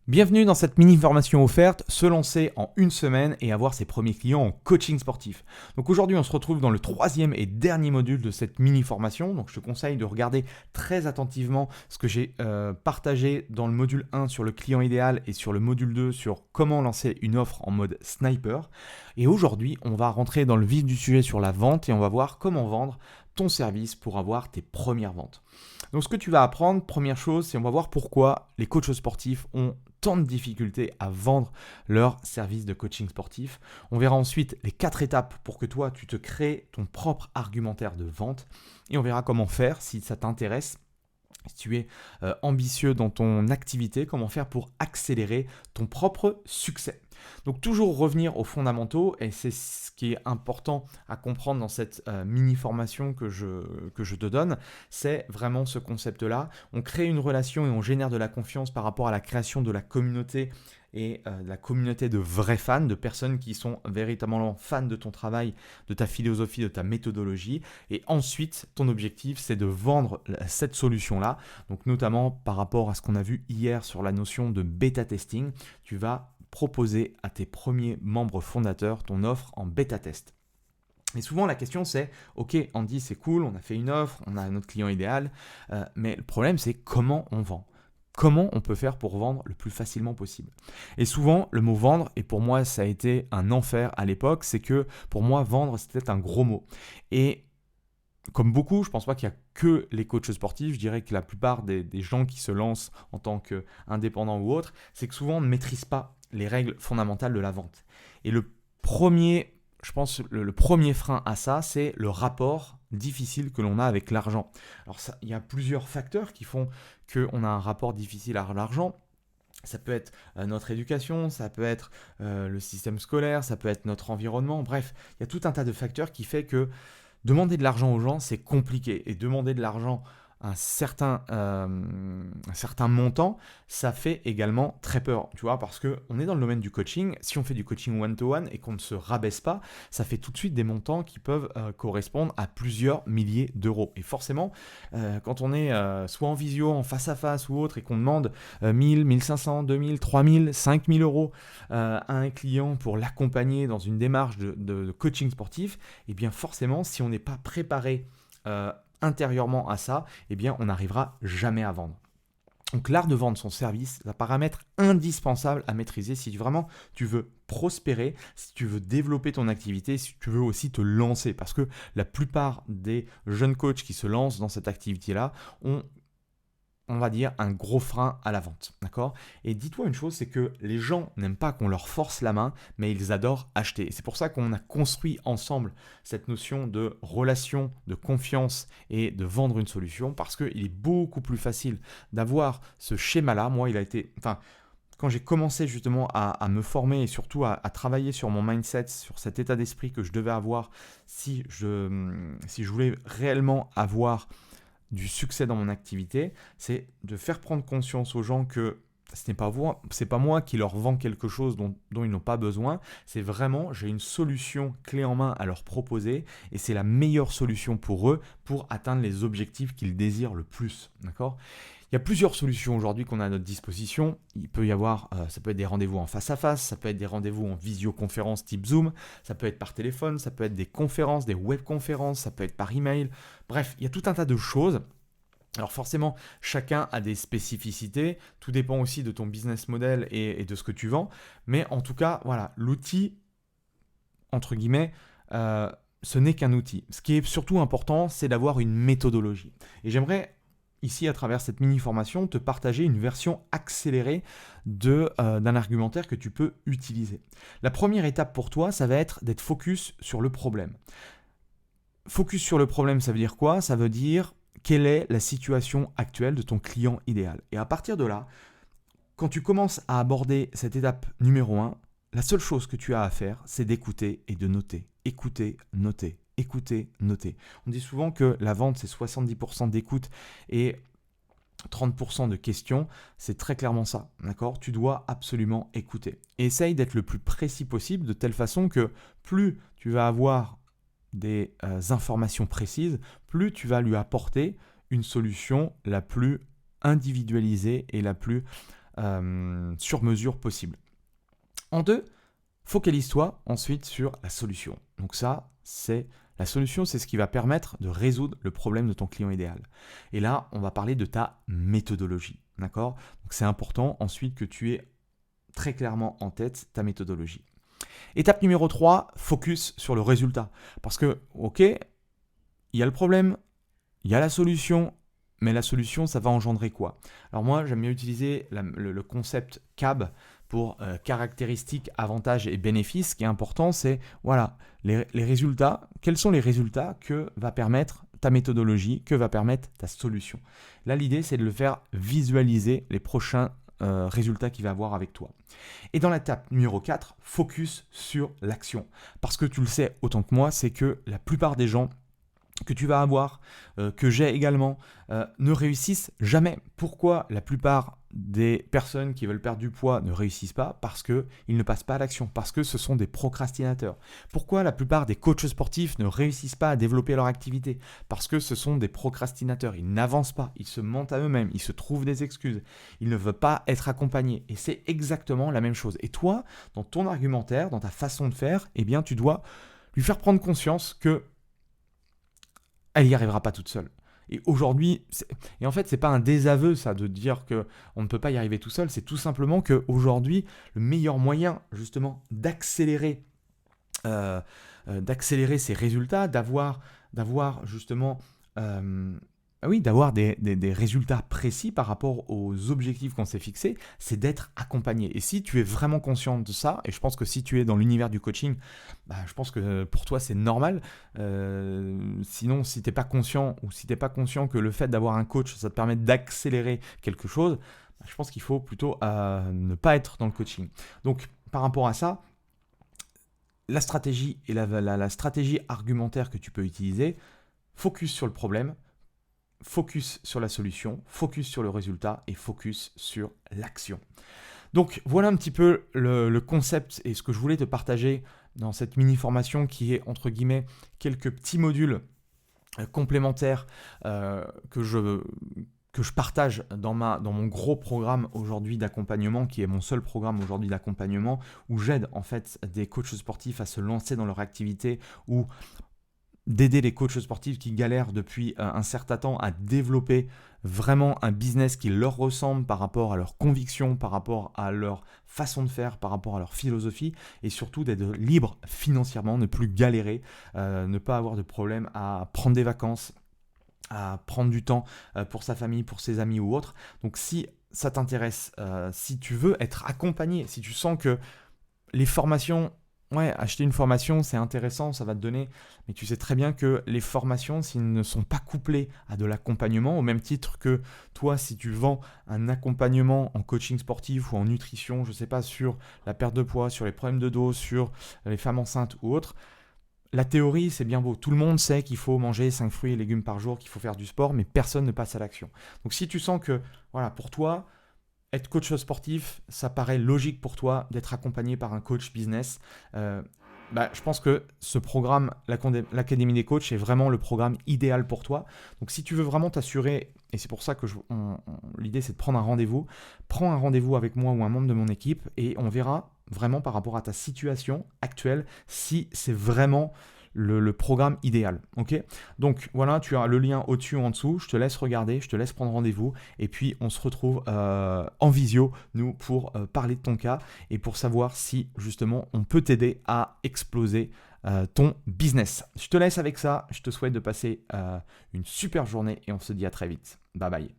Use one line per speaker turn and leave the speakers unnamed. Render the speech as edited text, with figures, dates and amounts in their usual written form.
Bienvenue dans cette mini-formation offerte, se lancer en une semaine et avoir ses premiers clients en coaching sportif. Donc aujourd'hui, on se retrouve dans le troisième et dernier module de cette mini-formation. Donc je te conseille de regarder très attentivement ce que j'ai partagé dans le module 1 sur le client idéal et sur le module 2 sur comment lancer une offre en mode sniper. Et aujourd'hui, on va rentrer dans le vif du sujet sur la vente et on va voir comment vendre ton service pour avoir tes premières ventes. Donc ce que tu vas apprendre, première chose, c'est on va voir pourquoi les coachs sportifs ont tant de difficultés à vendre leur service de coaching sportif. On verra ensuite les 4 étapes pour que toi, tu te crées ton propre argumentaire de vente. Et on verra comment faire si ça t'intéresse. Si tu es ambitieux dans ton activité, comment faire pour accélérer ton propre succès. Donc toujours revenir aux fondamentaux, et c'est ce qui est important à comprendre dans cette mini-formation que je te donne, c'est vraiment ce concept-là. On crée une relation et on génère de la confiance par rapport à la création de la communauté et de la communauté de vrais fans, de personnes qui sont véritablement fans de ton travail, de ta philosophie, de ta méthodologie. Et ensuite, ton objectif, c'est de vendre cette solution-là. Donc notamment par rapport à ce qu'on a vu hier sur la notion de bêta testing, tu vas proposer à tes premiers membres fondateurs ton offre en bêta test. Et souvent la question c'est, ok Andy c'est cool, on a fait une offre, on a notre client idéal, mais le problème c'est comment on vend. Comment on peut faire pour vendre le plus facilement possible. Et souvent, le mot vendre, et pour moi ça a été un enfer à l'époque, c'est que pour moi vendre c'était un gros mot. Et comme beaucoup, je ne pense pas qu'il n'y a que les coachs sportifs, je dirais que la plupart des gens qui se lancent en tant qu'indépendants ou autres, c'est que souvent on ne maîtrise pas les règles fondamentales de la vente. Et le premier, je pense, le premier frein à ça, c'est le rapport difficile que l'on a avec l'argent. Alors il y a plusieurs facteurs qui font qu'on a un rapport difficile à l'argent. Ça peut être notre éducation, ça peut être le système scolaire, ça peut être notre environnement. Bref, il y a tout un tas de facteurs qui fait que demander de l'argent aux gens, c'est compliqué. Et demander de l'argent à un certain montant, ça fait également très peur. Tu vois, parce qu'on est dans le domaine du coaching. Si on fait du coaching one-to-one et qu'on ne se rabaisse pas, ça fait tout de suite des montants qui peuvent correspondre à plusieurs milliers d'euros. Et forcément, quand on est soit en visio, en face-à-face ou autre, et qu'on demande 1000, 1500, 2000, 3000, 5000 euros à un client pour l'accompagner dans une démarche de coaching sportif, et bien forcément, si on n'est pas préparé intérieurement à ça, eh bien on n'arrivera jamais à vendre. Donc l'art de vendre son service est un paramètre indispensable à maîtriser si vraiment tu veux prospérer, si tu veux développer ton activité, si tu veux aussi te lancer. Parce que la plupart des jeunes coachs qui se lancent dans cette activité-là ont, on va dire, un gros frein à la vente, d'accord? Et dis-toi une chose, c'est que les gens n'aiment pas qu'on leur force la main, mais ils adorent acheter. Et c'est pour ça qu'on a construit ensemble cette notion de relation, de confiance et de vendre une solution, parce qu'il est beaucoup plus facile d'avoir ce schéma-là. Moi, il a été... Enfin, quand j'ai commencé justement à me former et surtout à travailler sur mon mindset, sur cet état d'esprit que je devais avoir si je voulais réellement avoir du succès dans mon activité, c'est de faire prendre conscience aux gens que c'est pas moi qui leur vends quelque chose dont ils n'ont pas besoin, c'est vraiment, j'ai une solution clé en main à leur proposer et c'est la meilleure solution pour eux pour atteindre les objectifs qu'ils désirent le plus, d'accord? Il y a plusieurs solutions aujourd'hui qu'on a à notre disposition. Il peut y avoir, ça peut être des rendez-vous en face à face, ça peut être des rendez-vous en visioconférence type Zoom, ça peut être par téléphone, ça peut être des conférences, des webconférences, ça peut être par email. Bref, il y a tout un tas de choses. Alors forcément, chacun a des spécificités, tout dépend aussi de ton business model et de ce que tu vends. Mais en tout cas, voilà, l'outil, entre guillemets, ce n'est qu'un outil. Ce qui est surtout important, c'est d'avoir une méthodologie. Et j'aimerais ici, à travers cette mini-formation, te partager une version accélérée d'un argumentaire que tu peux utiliser. La première étape pour toi, ça va être d'être focus sur le problème. Focus sur le problème, ça veut dire quoi? Ça veut dire quelle est la situation actuelle de ton client idéal. Et à partir de là, quand tu commences à aborder cette étape numéro 1, la seule chose que tu as à faire, c'est d'écouter et de noter. Écouter, noter. Écouter, noter. On dit souvent que la vente, c'est 70% d'écoute et 30% de questions. C'est très clairement ça, d'accord? Tu dois absolument écouter. Et essaye d'être le plus précis possible de telle façon que plus tu vas avoir des informations précises, plus tu vas lui apporter une solution la plus individualisée et la plus sur mesure possible. En deux, focalise-toi ensuite sur la solution. Donc la solution, c'est ce qui va permettre de résoudre le problème de ton client idéal. Et là, on va parler de ta méthodologie. D'accord ? Donc c'est important ensuite que tu aies très clairement en tête ta méthodologie. Étape numéro 3, focus sur le résultat. Parce que, ok, il y a le problème, il y a la solution, mais la solution, ça va engendrer quoi ? Alors moi, j'aime bien utiliser le concept CAB pour caractéristiques, avantages et bénéfices. Ce qui est important, c'est voilà, les résultats. Quels sont les résultats que va permettre ta méthodologie, que va permettre ta solution ? Là, l'idée, c'est de le faire visualiser les prochains résultats qu'il va avoir avec toi. Et dans l'étape numéro 4, focus sur l'action. Parce que tu le sais autant que moi, c'est que la plupart des gens que tu vas avoir, que j'ai également, ne réussissent jamais. Pourquoi la plupart des personnes qui veulent perdre du poids ne réussissent pas ? Parce qu'ils ne passent pas à l'action, parce que ce sont des procrastinateurs. Pourquoi la plupart des coachs sportifs ne réussissent pas à développer leur activité ? Parce que ce sont des procrastinateurs, ils n'avancent pas, ils se mentent à eux-mêmes, ils se trouvent des excuses, ils ne veulent pas être accompagnés. Et c'est exactement la même chose. Et toi, dans ton argumentaire, dans ta façon de faire, eh bien, tu dois lui faire prendre conscience que elle n'y arrivera pas toute seule. Et aujourd'hui, et en fait, c'est pas un désaveu ça de dire que on ne peut pas y arriver tout seul, c'est tout simplement qu'aujourd'hui, le meilleur moyen justement d'accélérer ces résultats, d'avoir justement d'avoir des résultats précis par rapport aux objectifs qu'on s'est fixés, c'est d'être accompagné. Et si tu es vraiment conscient de ça, et je pense que si tu es dans l'univers du coaching, je pense que pour toi c'est normal. Sinon, si tu n'es pas conscient ou si tu n'es pas conscient que le fait d'avoir un coach, ça te permet d'accélérer quelque chose, je pense qu'il faut plutôt ne pas être dans le coaching. Donc, par rapport à ça, la stratégie et la stratégie argumentaire que tu peux utiliser, focus sur le problème, focus sur la solution, focus sur le résultat et focus sur l'action. Donc voilà un petit peu le concept et ce que je voulais te partager dans cette mini-formation qui est entre guillemets quelques petits modules complémentaires que je partage dans mon gros programme aujourd'hui d'accompagnement, qui est mon seul programme aujourd'hui d'accompagnement, où j'aide en fait des coachs sportifs à se lancer dans leur activité, ou d'aider les coachs sportifs qui galèrent depuis un certain temps à développer vraiment un business qui leur ressemble par rapport à leurs convictions, par rapport à leur façon de faire, par rapport à leur philosophie, et surtout d'être libre financièrement, ne plus galérer, ne pas avoir de problème à prendre des vacances, à prendre du temps pour sa famille, pour ses amis ou autres. Donc si ça t'intéresse, si tu veux être accompagné, si tu sens que les formations, acheter une formation, c'est intéressant, ça va te donner, mais tu sais très bien que les formations, s'ils ne sont pas couplés à de l'accompagnement, au même titre que toi, si tu vends un accompagnement en coaching sportif ou en nutrition, je ne sais pas, sur la perte de poids, sur les problèmes de dos, sur les femmes enceintes ou autres, la théorie, c'est bien beau. Tout le monde sait qu'il faut manger 5 fruits et légumes par jour, qu'il faut faire du sport, mais personne ne passe à l'action. Donc si tu sens que, pour toi, être coach sportif, ça paraît logique pour toi d'être accompagné par un coach business, je pense que ce programme, l'Académie des coachs, est vraiment le programme idéal pour toi. Donc si tu veux vraiment t'assurer, et c'est pour ça que l'idée c'est de prendre un rendez-vous, prends un rendez-vous avec moi ou un membre de mon équipe et on verra vraiment par rapport à ta situation actuelle si c'est vraiment le programme idéal. Ok ? Donc voilà, tu as le lien au-dessus ou en dessous, je te laisse regarder, je te laisse prendre rendez-vous et puis on se retrouve en visio, nous, pour parler de ton cas et pour savoir si justement on peut t'aider à exploser ton business. Je te laisse avec ça, je te souhaite de passer une super journée et on se dit à très vite. Bye bye.